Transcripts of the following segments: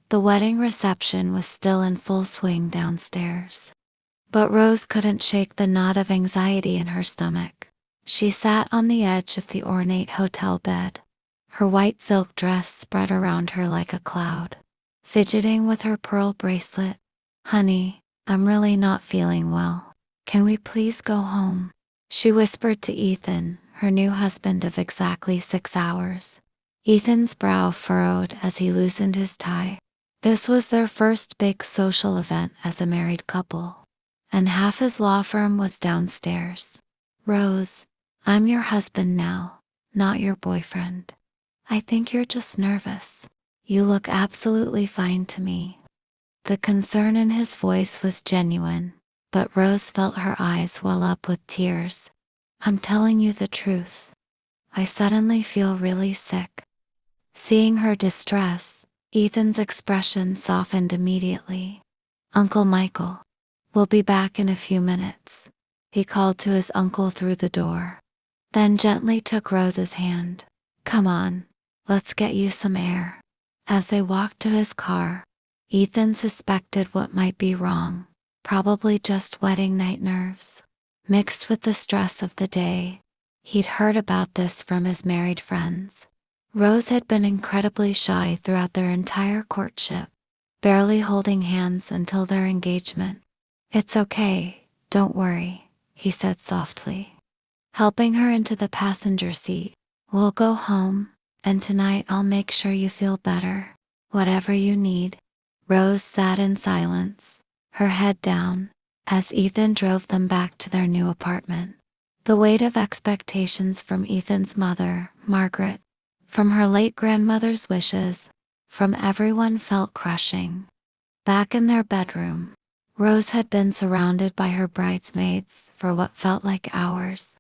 The wedding reception was still in full swing downstairs. But Rose couldn't shake the knot of anxiety in her stomach. She sat on the edge of the ornate hotel bed, her white silk dress spread around her like a cloud, fidgeting with her pearl bracelet. "Honey, I'm really not feeling well. Can we please go home?" she whispered to Ethan, her new husband of exactly 6 hours. Ethan's brow furrowed as he loosened his tie. This was their first big social event as a married couple, and half his law firm was downstairs. "Rose, I'm your husband now, not your boyfriend. I think you're just nervous. You look absolutely fine to me." The concern in his voice was genuine, but Rose felt her eyes well up with tears. "I'm telling you the truth. I suddenly feel really sick." Seeing her distress, Ethan's expression softened immediately. "Uncle Michael, we'll be back in a few minutes," he called to his uncle through the door, then gently took Rose's hand. "Come on, let's get you some air." As they walked to his car, Ethan suspected what might be wrong, probably just wedding night nerves, mixed with the stress of the day. He'd heard about this from his married friends. Rose had been incredibly shy throughout their entire courtship, barely holding hands until their engagement. "It's okay, don't worry," he said softly, helping her into the passenger seat. "We'll go home, and tonight I'll make sure you feel better, whatever you need." Rose sat in silence, her head down, as Ethan drove them back to their new apartment. The weight of expectations from Ethan's mother, Margaret, from her late grandmother's wishes, from everyone felt crushing. Back in their bedroom, Rose had been surrounded by her bridesmaids for what felt like hours.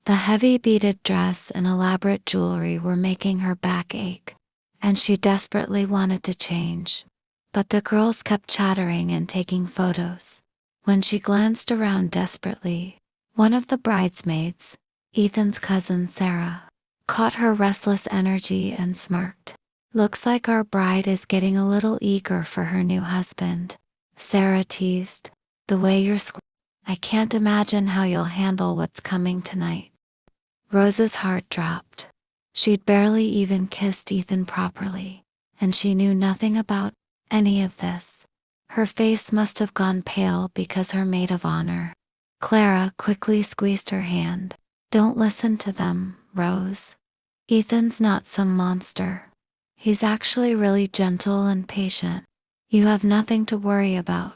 The heavy beaded dress and elaborate jewelry were making her back ache, and she desperately wanted to change. But the girls kept chattering and taking photos. When she glanced around desperately, one of the bridesmaids, Ethan's cousin Sarah, caught her restless energy and smirked. "Looks like our bride is getting a little eager for her new husband," Sarah teased. "The way you're I can't imagine how you'll handle what's coming tonight." Rose's heart dropped. She'd barely even kissed Ethan properly, and she knew nothing about any of this. Her face must have gone pale because her maid of honor, Clara, quickly squeezed her hand. "Don't listen to them, Rose. Ethan's not some monster. He's actually really gentle and patient. You have nothing to worry about."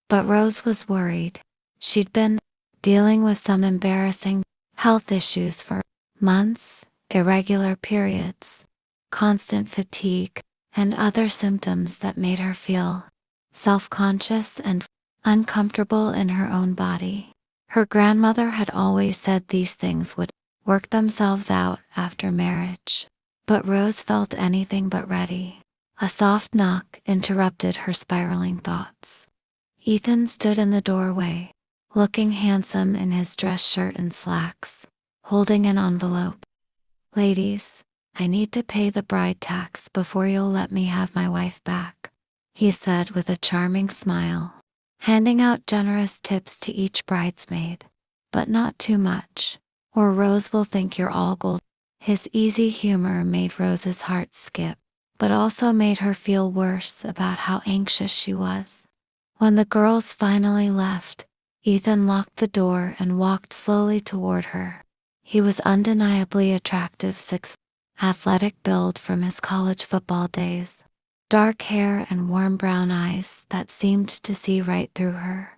But Rose was worried. She'd been dealing with some embarrassing health issues for months, irregular periods, constant fatigue, and other symptoms that made her feel self-conscious and uncomfortable in her own body. Her grandmother had always said these things would work themselves out after marriage. But Rose felt anything but ready. A soft knock interrupted her spiraling thoughts. Ethan stood in the doorway, looking handsome in his dress shirt and slacks, holding an envelope. "Ladies, I need to pay the bride tax before you'll let me have my wife back," he said with a charming smile, handing out generous tips to each bridesmaid. "But not too much, or Rose will think you're all gold." His easy humor made Rose's heart skip, but also made her feel worse about how anxious she was. When the girls finally left, Ethan locked the door and walked slowly toward her. He was undeniably attractive, athletic build from his college football days, dark hair and warm brown eyes that seemed to see right through her.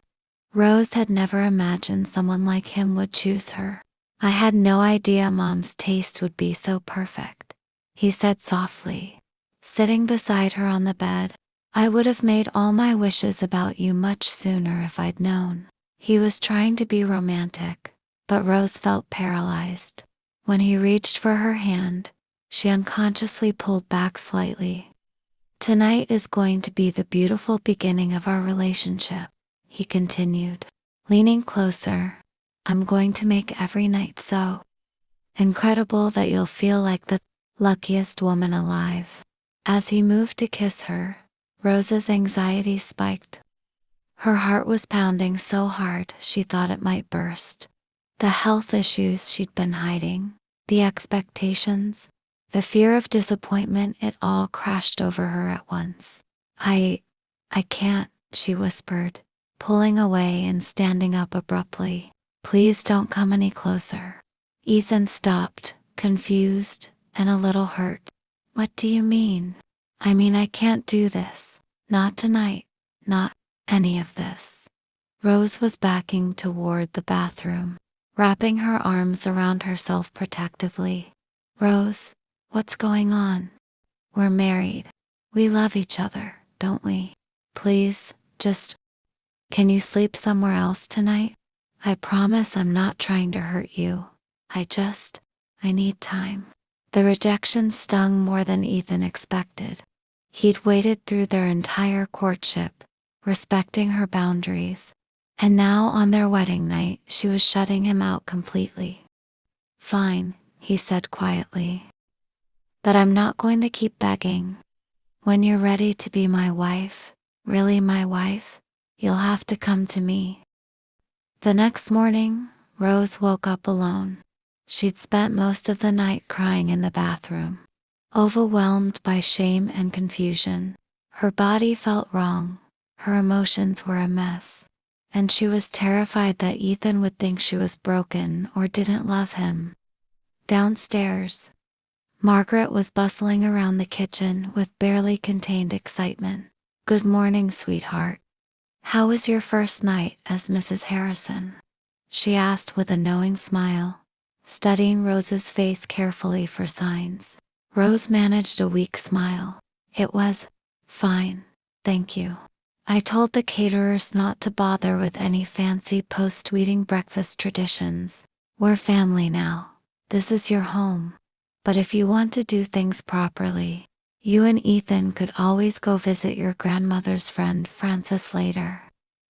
Rose had never imagined someone like him would choose her. "I had no idea Mom's taste would be so perfect," he said softly, sitting beside her on the bed. "I would have made all my wishes about you much sooner if I'd known." He was trying to be romantic, but Rose felt paralyzed. When he reached for her hand, she unconsciously pulled back slightly. "Tonight is going to be the beautiful beginning of our relationship," he continued, leaning closer. "I'm going to make every night so incredible that you'll feel like the luckiest woman alive." As he moved to kiss her, Rose's anxiety spiked. Her heart was pounding so hard she thought it might burst. The health issues she'd been hiding, the expectations, the fear of disappointment, it all crashed over her at once. I can't, she whispered, pulling away and standing up abruptly. Please don't come any closer. Ethan stopped, confused and a little hurt. What do you mean? I mean, I can't do this. Not tonight. Not any of this. Rose was backing toward the bathroom, wrapping her arms around herself protectively. Rose, what's going on? We're married. We love each other, don't we? Please, can you sleep somewhere else tonight? I promise I'm not trying to hurt you. I need time. The rejection stung more than Ethan expected. He'd waited through their entire courtship, respecting her boundaries, and now on their wedding night she was shutting him out completely. Fine, he said quietly. But I'm not going to keep begging. When you're ready to be my wife, really my wife, you'll have to come to me. The next morning, Rose woke up alone. She'd spent most of the night crying in the bathroom, overwhelmed by shame and confusion. Her body felt wrong, her emotions were a mess, and she was terrified that Ethan would think she was broken or didn't love him. Downstairs, Margaret was bustling around the kitchen with barely contained excitement. Good morning, sweetheart. How was your first night as Mrs. Harrison? She asked with a knowing smile, studying Rose's face carefully for signs. Rose managed a weak smile. It was fine, thank you. I told the caterers not to bother with any fancy post-wedding breakfast traditions. We're family now. This is your home. But if you want to do things properly, you and Ethan could always go visit your grandmother's friend Frances later.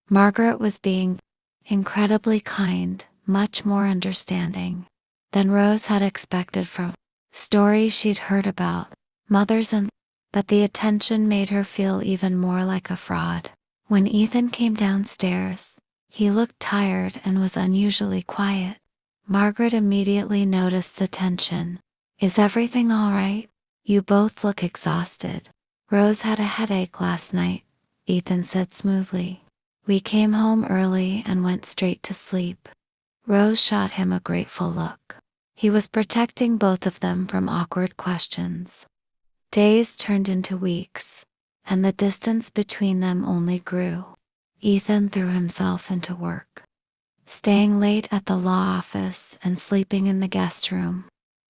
Margaret was being incredibly kind, much more understanding than Rose had expected from stories she'd heard about mothers, but the attention made her feel even more like a fraud. When Ethan came downstairs, he looked tired and was unusually quiet. Margaret immediately noticed the tension. Is everything all right? You both look exhausted. Rose had a headache last night, Ethan said smoothly. We came home early and went straight to sleep. Rose shot him a grateful look. He was protecting both of them from awkward questions. Days turned into weeks, and the distance between them only grew. Ethan threw himself into work, staying late at the law office and sleeping in the guest room.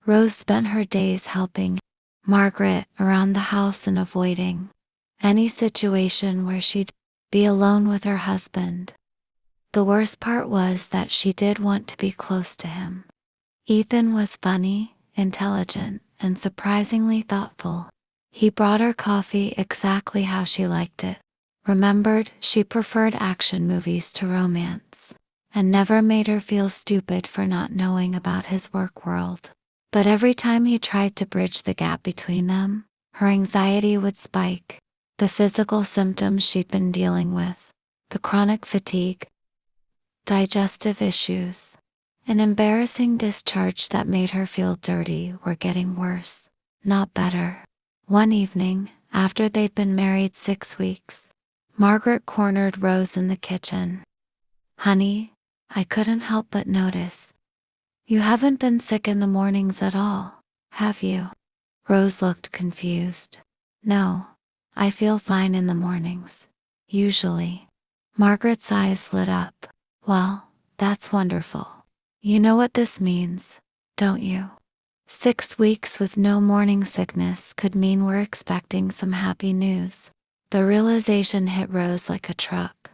Rose spent her days helping Margaret around the house and avoiding any situation where she'd be alone with her husband. The worst part was that she did want to be close to him. Ethan was funny, intelligent, and surprisingly thoughtful. He brought her coffee exactly how she liked it, remembered she preferred action movies to romance, and never made her feel stupid for not knowing about his work world. But every time he tried to bridge the gap between them, her anxiety would spike. The physical symptoms she'd been dealing with, the chronic fatigue, digestive issues, an embarrassing discharge that made her feel dirty, were getting worse, not better. One evening, after they'd been married 6 weeks, Margaret cornered Rose in the kitchen. Honey, I couldn't help but notice. You haven't been sick in the mornings at all, have you? Rose looked confused. No, I feel fine in the mornings, usually. Margaret's eyes lit up. Well, that's wonderful. You know what this means, don't you? 6 weeks with no morning sickness could mean we're expecting some happy news. The realization hit Rose like a truck.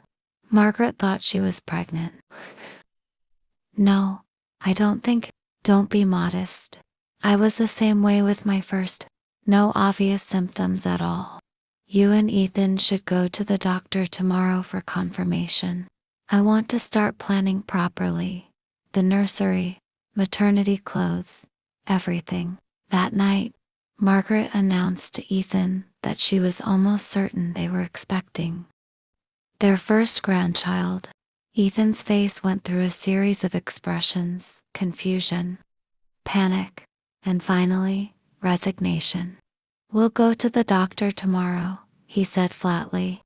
Margaret thought she was pregnant. No, I don't think. Don't be modest. I was the same way with my first. No obvious symptoms at all. You and Ethan should go to the doctor tomorrow for confirmation. I want to start planning properly. The nursery, maternity clothes, everything. That night, Margaret announced to Ethan that she was almost certain they were expecting their first grandchild. Ethan's face went through a series of expressions: confusion, panic, and finally, resignation. "We'll go to the doctor tomorrow," he said flatly.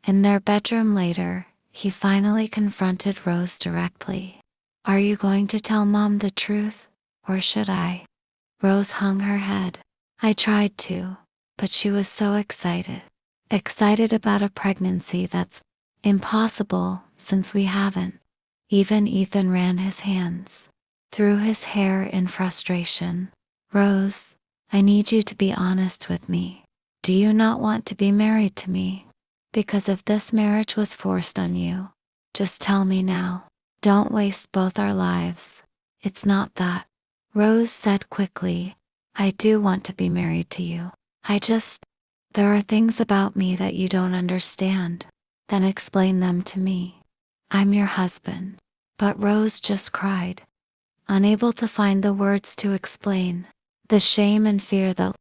In their bedroom later, he finally confronted Rose directly. "Are you going to tell Mom the truth, or should I?" Rose hung her head. "I tried to, but she was so excited. Excited about a pregnancy that's impossible since we haven't." Even Ethan ran his hands through his hair in frustration. "Rose, I need you to be honest with me. Do you not want to be married to me? Because if this marriage was forced on you, just tell me now. Don't waste both our lives." "It's not that," Rose said quickly. "I do want to be married to you. There are things about me that you don't understand." "Then explain them to me. I'm your husband." But Rose just cried, unable to find the words to explain the shame and fear that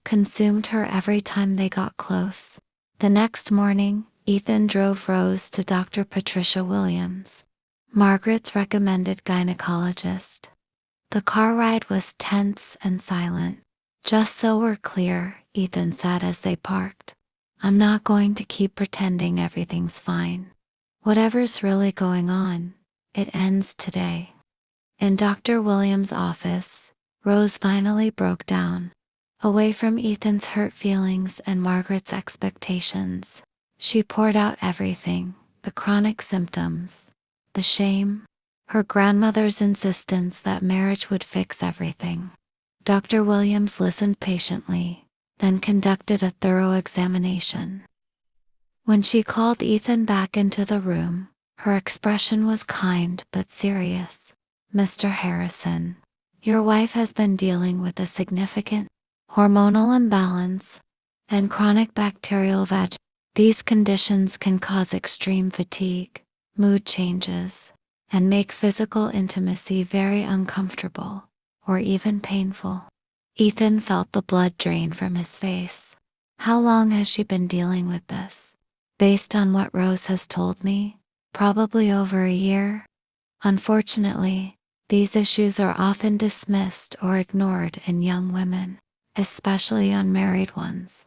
consumed her every time they got close. The next morning, Ethan drove Rose to Dr. Patricia Williams, Margaret's recommended gynecologist. The car ride was tense and silent. "Just so we're clear," Ethan said as they parked, "I'm not going to keep pretending everything's fine. Whatever's really going on, it ends today." In Dr. Williams' office, Rose finally broke down. Away from Ethan's hurt feelings and Margaret's expectations, she poured out everything: the chronic symptoms, the shame, her grandmother's insistence that marriage would fix everything. Dr. Williams listened patiently, then conducted a thorough examination. When she called Ethan back into the room, her expression was kind but serious. "Mr. Harrison, your wife has been dealing with a significant hormonal imbalance and chronic bacterial vag. These conditions can cause extreme fatigue, mood changes, and make physical intimacy very uncomfortable, or even painful." Ethan felt the blood drain from his face. "How long has she been dealing with this?" "Based on what Rose has told me, probably over a year. Unfortunately, these issues are often dismissed or ignored in young women, especially unmarried ones.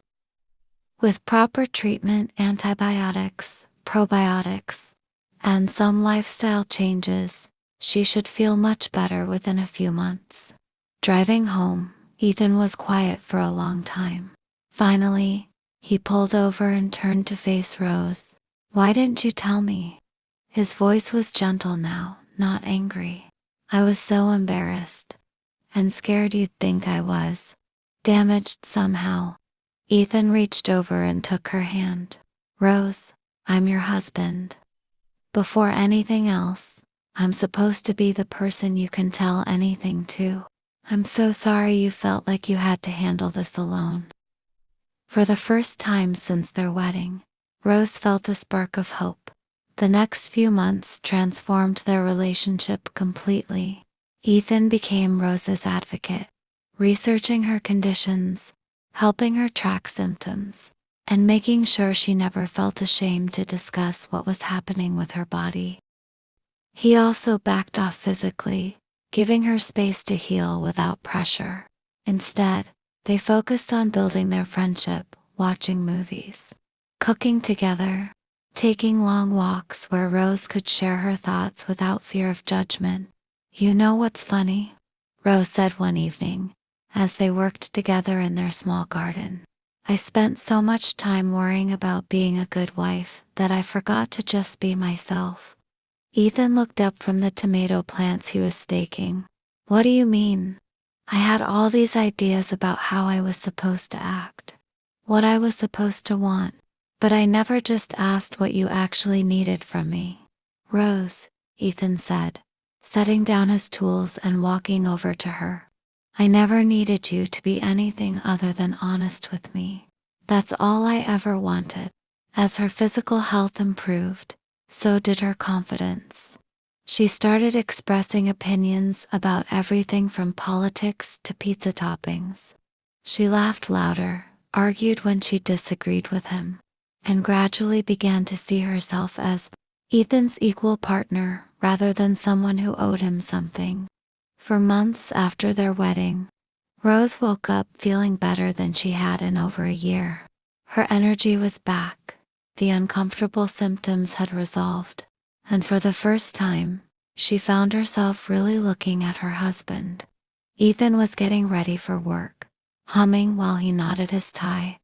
With proper treatment, antibiotics, probiotics, and some lifestyle changes, she should feel much better within a few months." Driving home, Ethan was quiet for a long time. Finally, he pulled over and turned to face Rose. "Why didn't you tell me?" His voice was gentle now, not angry. "I was so embarrassed and scared you'd think I was damaged somehow." Ethan reached over and took her hand. "Rose, I'm your husband. Before anything else, I'm supposed to be the person you can tell anything to. I'm so sorry you felt like you had to handle this alone." For the first time since their wedding, Rose felt a spark of hope. The next few months transformed their relationship completely. Ethan became Rose's advocate, researching her conditions, helping her track symptoms, and making sure she never felt ashamed to discuss what was happening with her body. He also backed off physically, giving her space to heal without pressure. Instead, they focused on building their friendship, watching movies, cooking together, taking long walks where Rose could share her thoughts without fear of judgment. "You know what's funny?" Rose said one evening, as they worked together in their small garden. "I spent so much time worrying about being a good wife that I forgot to just be myself." Ethan looked up from the tomato plants he was staking. "What do you mean?" "I had all these ideas about how I was supposed to act, what I was supposed to want, but I never just asked what you actually needed from me." "Rose," Ethan said, setting down his tools and walking over to her, "I never needed you to be anything other than honest with me. That's all I ever wanted." As her physical health improved, so did her confidence. She started expressing opinions about everything from politics to pizza toppings. She laughed louder, argued when she disagreed with him, and gradually began to see herself as Ethan's equal partner rather than someone who owed him something. For months after their wedding, Rose woke up feeling better than she had in over a year. Her energy was back, the uncomfortable symptoms had resolved, and for the first time, she found herself really looking at her husband. Ethan was getting ready for work, humming while he knotted his tie.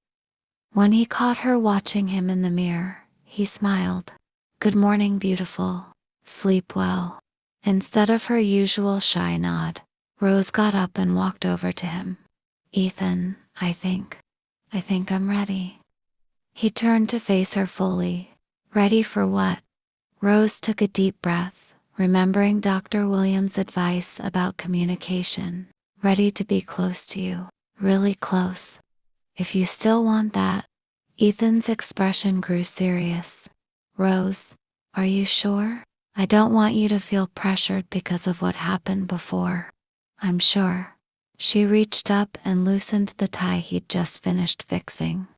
When he caught her watching him in the mirror, he smiled. "Good morning, beautiful. Sleep well." Instead of her usual shy nod, Rose got up and walked over to him. "Ethan, I think I'm ready." He turned to face her fully. "Ready for what?" Rose took a deep breath, remembering Dr. Williams' advice about communication. "Ready to be close to you, really close. If you still want that." Ethan's expression grew serious. "Rose, are you sure? I don't want you to feel pressured because of what happened before." "I'm sure." She reached up and loosened the tie he'd just finished fixing.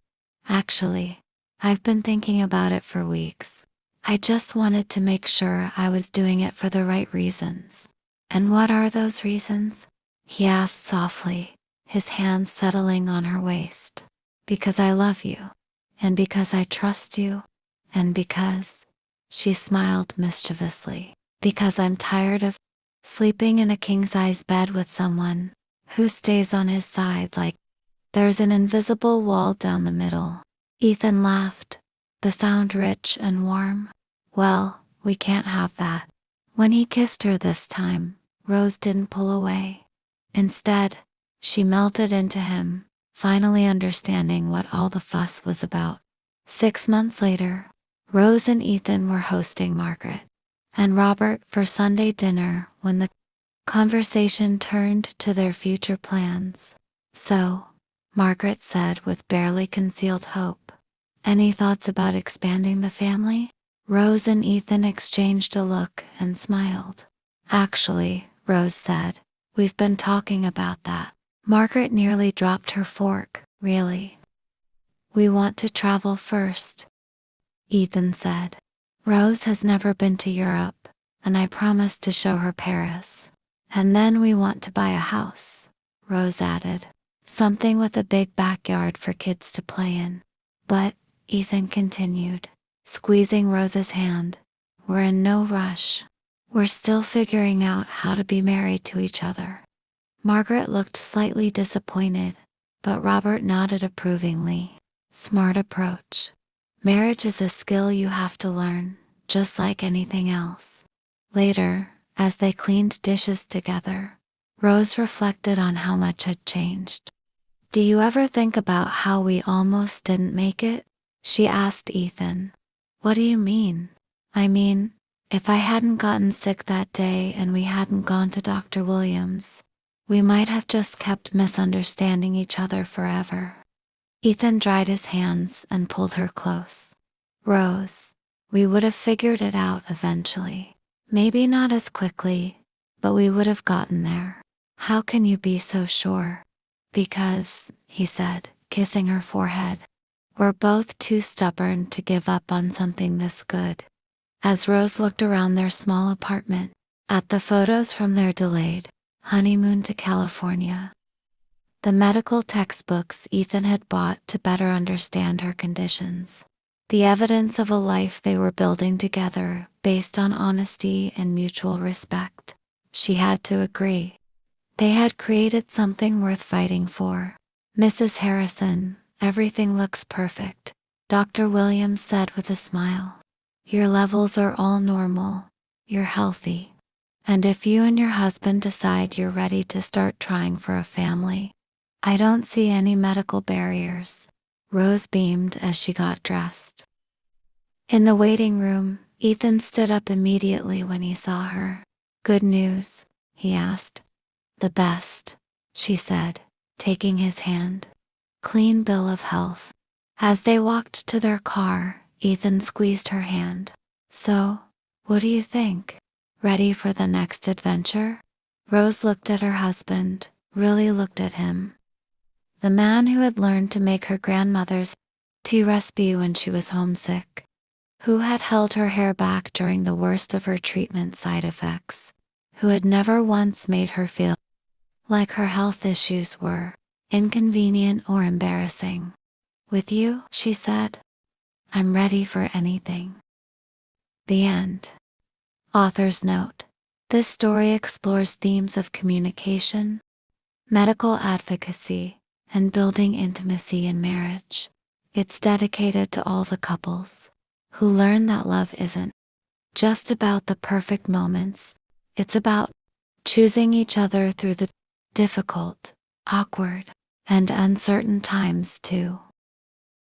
"Actually, I've been thinking about it for weeks. I just wanted to make sure I was doing it for the right reasons." "And what are those reasons?" he asked softly, his hands settling on her waist. "Because I love you, and because I trust you, and because," she smiled mischievously, "because I'm tired of sleeping in a king-size bed with someone who stays on his side like there's an invisible wall down the middle." Ethan laughed, the sound rich and warm. "Well, we can't have that." When he kissed her this time, Rose didn't pull away. Instead, she melted into him, finally understanding what all the fuss was about. 6 months later, Rose and Ethan were hosting Margaret and Robert for Sunday dinner when the conversation turned to their future plans. "So," Margaret said with barely concealed hope, "any thoughts about expanding the family?" Rose and Ethan exchanged a look and smiled. "Actually," Rose said, "we've been talking about that." Margaret nearly dropped her fork. "Really? We want to travel first," Ethan said. "Rose has never been to Europe, and I promised to show her Paris. And then we want to buy a house," Rose added. "Something with a big backyard for kids to play in." "But," Ethan continued, squeezing Rose's hand, "we're in no rush. We're still figuring out how to be married to each other." Margaret looked slightly disappointed, but Robert nodded approvingly. "Smart approach. Marriage is a skill you have to learn, just like anything else." Later, as they cleaned dishes together, Rose reflected on how much had changed. "Do you ever think about how we almost didn't make it?" she asked Ethan. "What do you mean?" "I mean, if I hadn't gotten sick that day and we hadn't gone to Dr. Williams, we might have just kept misunderstanding each other forever." Ethan dried his hands and pulled her close. "Rose, we would have figured it out eventually. Maybe not as quickly, but we would have gotten there." "How can you be so sure?" "Because," he said, kissing her forehead, "we're both too stubborn to give up on something this good." As Rose looked around their small apartment, at the photos from their delayed honeymoon to California, the medical textbooks Ethan had bought to better understand her conditions, the evidence of a life they were building together based on honesty and mutual respect, she had to agree. They had created something worth fighting for. "Mrs. Harrison, everything looks perfect," Dr. Williams said with a smile. "Your levels are all normal. You're healthy. And if you and your husband decide you're ready to start trying for a family, I don't see any medical barriers." Rose beamed as she got dressed. In the waiting room, Ethan stood up immediately when he saw her. "Good news?" he asked. "The best," she said, taking his hand. "Clean bill of health." As they walked to their car, Ethan squeezed her hand. "So, what do you think? Ready for the next adventure?" Rose looked at her husband, really looked at him. The man who had learned to make her grandmother's tea recipe when she was homesick, who had held her hair back during the worst of her treatment side effects, who had never once made her feel like her health issues were inconvenient or embarrassing. With you, she said, I'm ready for anything. The end. Author's note. This story explores themes of communication, medical advocacy, and building intimacy in marriage. It's dedicated to all the couples who learn that love isn't just about the perfect moments, it's about choosing each other through the difficult, awkward, and uncertain times too.